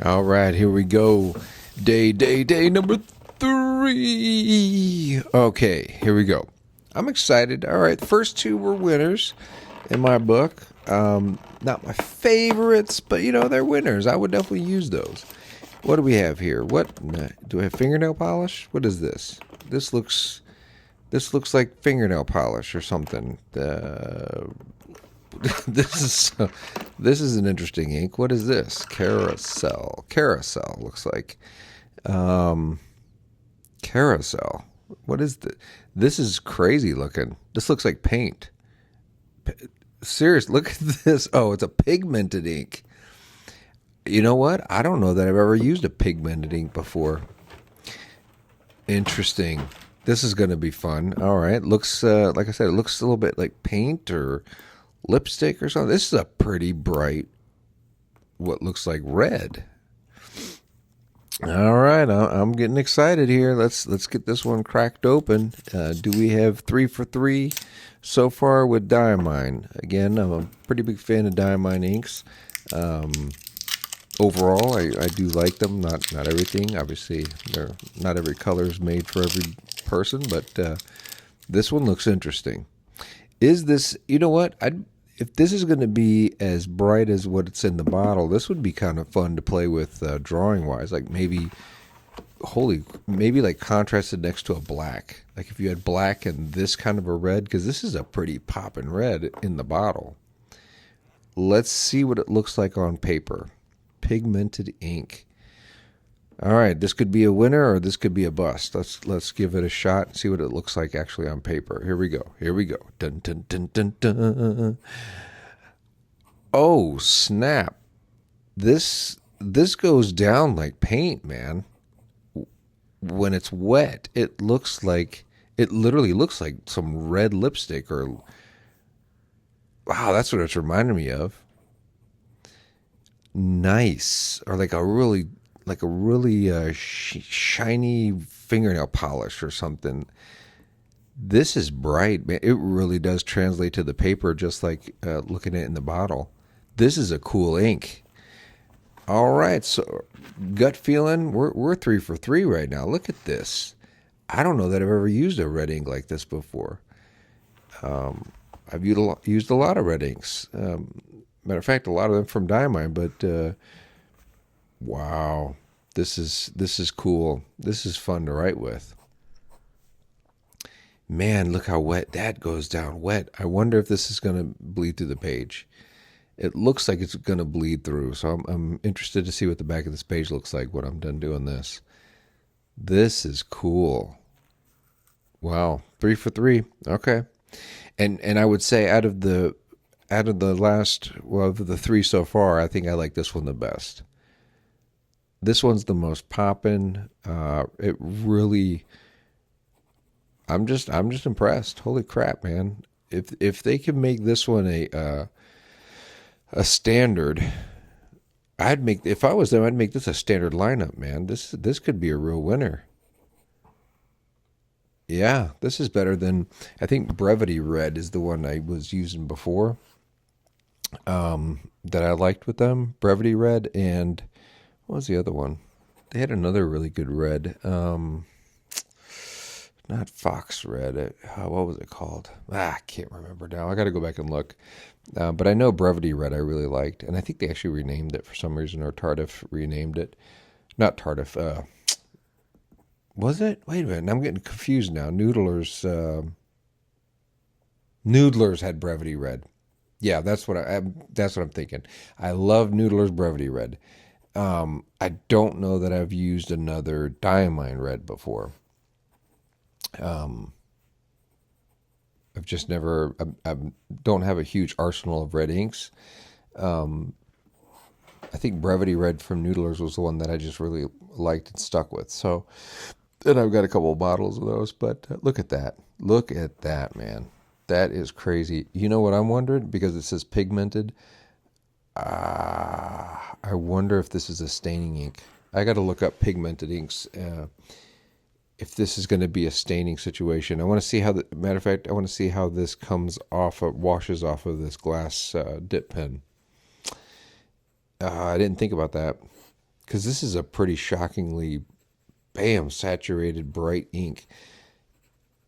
All right, here we go. Day number 3. Okay, here we go. I'm excited. All right, the first 2 were winners in my book. Not my favorites, but they're winners. I would definitely use those. What do we have here? What do I have? Fingernail polish? What is this? This looks like fingernail polish or something. This is an interesting ink. What is this? Carousel looks like. Carousel. What is this? This is crazy looking. This looks like paint. Serious, look at this. Oh, it's a pigmented ink. You know what? I don't know that I've ever used a pigmented ink before. Interesting. This is going to be fun. All right. Looks, like I said, it looks a little bit like paint or lipstick or something. This is a pretty bright, what looks like red. All right. I'm getting excited here. Let's get this one cracked open. Do we have 3 for 3 so far with Diamine? Again, I'm a pretty big fan of Diamine inks. Overall, I do like them. Not everything. Obviously, not every color is made for every person, but this one looks interesting. Is this, you know what? If this is going to be as bright as what's in the bottle, this would be kind of fun to play with drawing-wise. Like maybe like contrasted next to a black. Like if you had black and this kind of a red, because this is a pretty poppin' red in the bottle. Let's see what it looks like on paper. Pigmented ink. All right, this could be a winner or this could be a bust. Let's give it a shot and see what it looks like actually on paper. Here we go. Dun dun dun dun dun. Oh, snap. This goes down like paint, man. When it's wet, it literally looks like some red lipstick or wow, that's what it's reminding me of. Nice. Or like a really shiny fingernail polish or something. This is bright, man. It really does translate to the paper, just like looking at it in the bottle. This is a cool ink. All right, so gut feeling, we're 3 for 3 right now. Look at this. I don't know that I've ever used a red ink like this before. I've used a lot of red inks. Matter of fact, a lot of them from Diamine, but wow, this is cool. This is fun to write with. Man, look how wet that goes down. Wet. I wonder if this is going to bleed through the page. It looks like it's going to bleed through, so I'm interested to see what the back of this page looks like when I'm done doing this. This is cool. Wow, 3 for 3. Okay, and I would say out of the last, well, of the 3 so far, I think I like this one the best. This one's the most poppin'. It really, I'm just impressed. Holy crap, man! If they can make this one a standard, if I was them, I'd make this a standard lineup, man. This could be a real winner. Yeah, this is better than, I think Brevity Red is the one I was using before. That I liked with them. Brevity Red, and what was the other one? They had another really good red. Not Fox Red. What was it called? I can't remember now. I got to go back and look. But I know Brevity Red I really liked, and I think they actually renamed it for some reason, or Tardif renamed it. Not Tardif. Was it? Wait a minute. I'm getting confused now. Noodlers had Brevity Red. Yeah, that's what I'm thinking. I love Noodler's Brevity Red. I don't know that I've used another Diamine Red before. I've just never. I don't have a huge arsenal of red inks. I think Brevity Red from Noodlers was the one that I just really liked and stuck with. So, and I've got a couple of bottles of those. But look at that! Look at that, man! That is crazy. You know what I'm wondering? Because it says pigmented. I wonder if this is a staining ink. I got to look up pigmented inks. if this is going to be a staining situation. I want to see how the matter of fact, I want to see how this comes off of, washes off of this glass dip pen. I didn't think about that because this is a pretty shockingly, bam, saturated bright ink.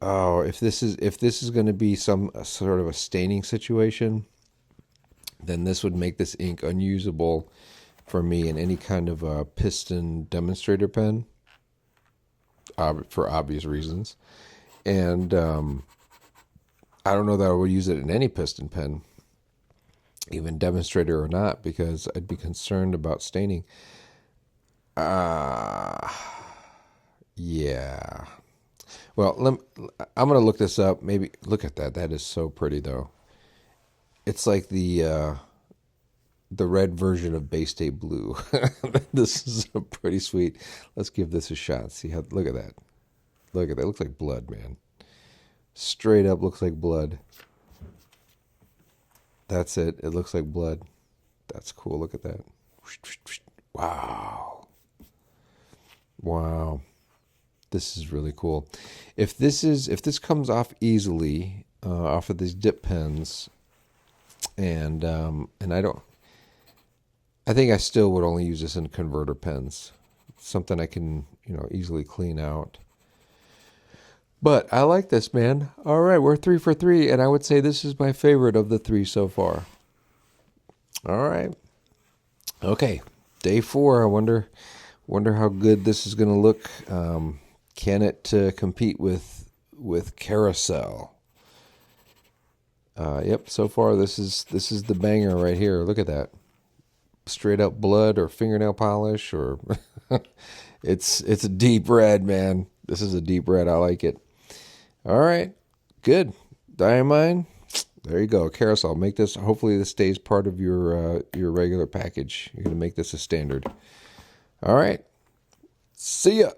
Oh, if this is going to be some sort of a staining situation, then this would make this ink unusable for me in any kind of a piston demonstrator pen, for obvious reasons. And I don't know that I would use it in any piston pen, even demonstrator or not, because I'd be concerned about staining. Yeah. Well, I'm going to look this up. Maybe look at that. That is so pretty, though. It's like the red version of Bay State Blue. This is a pretty sweet. Let's give this a shot. See how? Look at that. Look at that. It looks like blood, man. Straight up looks like blood. That's it. It looks like blood. That's cool. Look at that. Wow. Wow. This is really cool. If this comes off easily off of these dip pens, and I think I still would only use this in converter pens. Something I can easily clean out. But I like this, man. All right, we're 3 for 3, and I would say this is my favorite of the 3 so far. All right. Okay, day 4. I wonder how good this is going to look. Can it compete with Carousel? Yep. So far, this is the banger right here. Look at that. Straight up blood or fingernail polish, or it's a deep red, man. This is a deep red. I like it. All right, good. Diamine, there you go. Carousel. Make this. Hopefully, this stays part of your regular package. You're gonna make this a standard. All right. See ya.